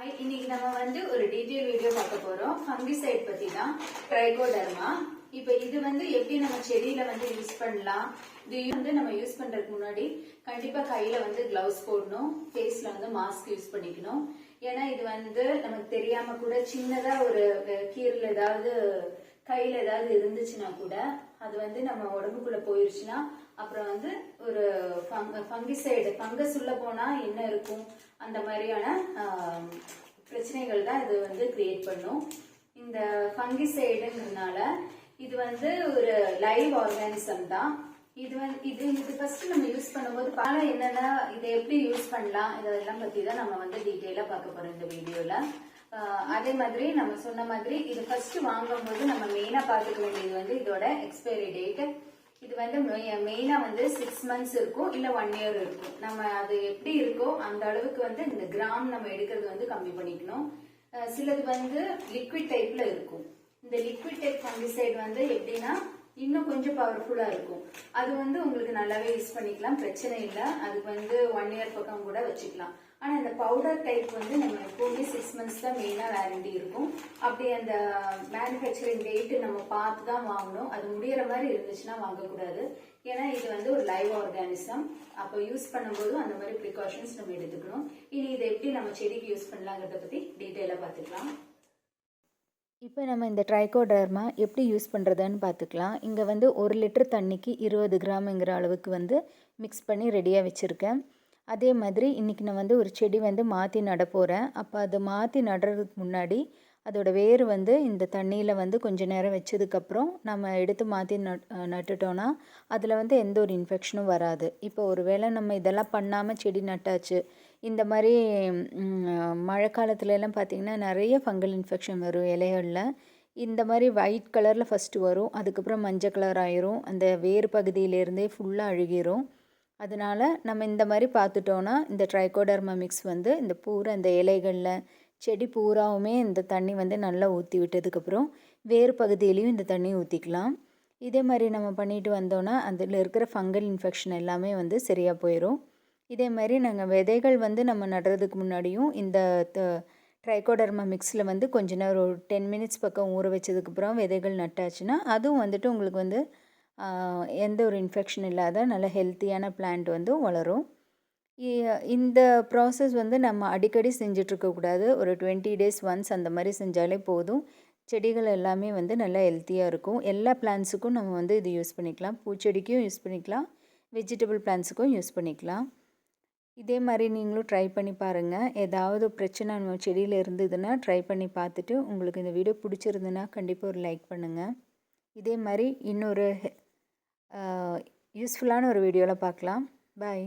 Hi, இன்னைக்கு நம்ம வந்து ஒரு டீடைல் வீடியோ பார்க்க போறோம். ஃபங்கிசைட் பத்தி தான். ட்ரைகோடர்மா. இப்போ இது வந்து எப்படி நம்ம செடியில வந்து யூஸ் பண்ணலாம். இது வந்து நம்ம யூஸ் பண்றதுக்கு முன்னாடி கண்டிப்பா கையில வந்து கிளவுஸ் போடணும், ஃபேஸ்ல வந்து மாஸ்க் யூஸ் பண்ணிக்கணும். ஏன்னா இது வந்து நமக்கு தெரியாம கூட சின்னதா ஒரு கீரல் ஏதாவது கையில ஏதாவது இருந்துச்சுன்னா கூட அது வந்து நம்ம உடம்புக்குள்ள போயிருச்சுன்னா அப்புறம் வந்து ஒரு ஃபங்கிசைடு ஃபங்கஸ் உள்ள போனா என்ன இருக்கும் அந்த மாதிரியான பிரச்சனைகள் தான் இது வந்து கிரியேட் பண்ணும். இந்த ஃபங்கிசைடுங்கிறதுனால இது வந்து ஒரு லைவ் ஆர்கானிசம் தான். இது ஃபர்ஸ்ட் நம்ம யூஸ் பண்ணும்போது பல என்னன்னா இதை எப்படி யூஸ் பண்ணலாம் இதெல்லாம் பத்தி தான் நம்ம வந்து டீட்டெயிலா பார்க்க போறோம் இந்த வீடியோல. அதே மாதிரி நம்ம சொன்ன மாதிரி இது ஃபர்ஸ்ட் வாங்கும் போது நம்ம மெயினா பார்த்துக்க வேண்டியது வந்து இதோட எக்ஸ்பைரி டேட். இது வந்து மெயினா வந்து 6 months இருக்கும், இல்ல 1 year இருக்கும். நம்ம அது எப்படி இருக்கோ அந்த அளவுக்கு வந்து இந்த கிராம் நம்ம எடுக்கிறது வந்து கம்மி பண்ணிக்கணும். சிலது வந்து லிக்விட் டைப்ல இருக்கும். இந்த லிக்விட் டைப் ஃபங்கிசைட் வந்து எப்படின்னா இன்னும் கொஞ்சம் பவர்ஃபுல்லா இருக்கும். அது வந்து உங்களுக்கு நல்லாவே யூஸ் பண்ணிக்கலாம், பிரச்சனை இல்லை. அதுக்கு வந்து 1 year பக்கம் கூட வச்சுக்கலாம். ஆனா இந்த பவுடர் டைப் வந்து நம்ம எப்பவுமே 6 months தான் மெயினா வாரண்டி இருக்கும். அப்படி அந்த மேனுஃபேக்சரிங் டேட் நம்ம பார்த்து தான் வாங்கணும். அது முடியற மாதிரி இருந்துச்சுன்னா வாங்கக்கூடாது. ஏன்னா இது வந்து ஒரு லைவ் ஆர்கானிசம். அப்போ யூஸ் பண்ணும்போது அந்த மாதிரி ப்ரிகாஷன்ஸ் நம்ம எடுத்துக்கணும். இனி இதை எப்படி நம்ம செடிக்கு யூஸ் பண்ணலாங்கிறத பத்தி டீட்டெயிலா பார்த்துக்கலாம். இப்போ நம்ம இந்த ட்ரைகோடர்மா எப்படி யூஸ் பண்ணுறதுன்னு பார்த்துக்கலாம். இங்கே வந்து 1 லிட்டர் தண்ணிக்கு 20 கிராம்ங்கிற அளவுக்கு வந்து மிக்ஸ் பண்ணி ரெடியாக வச்சுருக்கேன். அதே மாதிரி இன்றைக்கி நான் வந்து ஒரு செடி வந்து மாற்றி நட போகிறேன். அப்போ அதை மாற்றி நடுறதுக்கு முன்னாடி அதோட வேர் வந்து இந்த தண்ணியில் வந்து கொஞ்சம் நேரம் வச்சதுக்கப்புறம் நம்ம எடுத்து மாற்றி நட்டுட்டோன்னா அதில் வந்து எந்த ஒரு இன்ஃபெக்ஷனும் வராது. இப்போ ஒரு வேளை நம்ம இதெல்லாம் பண்ணாமல் செடி நட்டாச்சு, இந்த மாதிரி மழை காலத்துலலாம் பார்த்திங்கன்னா நிறைய ஃபங்கல் இன்ஃபெக்ஷன் வரும் இலைகளில். இந்த மாதிரி ஒயிட் கலரில் ஃபஸ்ட்டு வரும், அதுக்கப்புறம் மஞ்சள் கலர் ஆயிரும், அந்த வேர் பகுதியிலேருந்தே ஃபுல்லாக அழுகிரும். அதனால் நம்ம இந்த மாதிரி பார்த்துட்டோன்னா இந்த ட்ரைகோடர்மா மிக்ஸ் வந்து இந்த பூரா இந்த இலைகளில் செடி பூராவுமே இந்த தண்ணி வந்து நல்லா ஊற்றி விட்டதுக்கப்புறம் வேறு பகுதியிலையும் இந்த தண்ணி ஊற்றிக்கலாம். இதே மாதிரி நம்ம பண்ணிட்டு வந்தோன்னா அதில் இருக்கிற ஃபங்கல் இன்ஃபெக்ஷன் எல்லாமே வந்து சரியாக போயிடும். இதே மாதிரி நாங்கள் விதைகள் வந்து நம்ம நடுறதுக்கு முன்னாடியும் இந்த ட்ரைகோடர்மா மிக்ஸில் வந்து கொஞ்ச நேரம் ஒரு 10 minutes பக்கம் ஊற வச்சதுக்கப்புறம் விதைகள் நட்டாச்சுன்னா அதுவும் வந்துட்டு உங்களுக்கு வந்து எந்த ஒரு இன்ஃபெக்ஷன் இல்லாத நல்ல ஹெல்த்தியான பிளான்ட் வந்து வளரும். இந்த ப்ராசஸ் வந்து நம்ம அடிக்கடி செஞ்சிட்ருக்கக்கூடாது. ஒரு 20 days ஒன்ஸ் அந்த மாதிரி செஞ்சாலே போதும். செடிகள் எல்லாமே வந்து நல்லா ஹெல்த்தியாக இருக்கும். எல்லா பிளான்ட்ஸுக்கும் நம்ம வந்து இது யூஸ் பண்ணிக்கலாம். பூச்செடிக்கும் யூஸ் பண்ணிக்கலாம், வெஜிடபிள் பிளான்ட்ஸுக்கும் யூஸ் பண்ணிக்கலாம். இதே மாதிரி நீங்களும் ட்ரை பண்ணி பாருங்கள். ஏதாவது பிரச்சனை நம்ம செடியில் இருந்ததுன்னா ட்ரை பண்ணி பார்த்துட்டு உங்களுக்கு இந்த வீடியோ பிடிச்சிருந்துன்னா கண்டிப்பாக ஒரு லைக் பண்ணுங்கள். இதே மாதிரி இன்னொரு யூஸ்ஃபுல்லான ஒரு வீடியோவில் பார்க்கலாம். பாய்.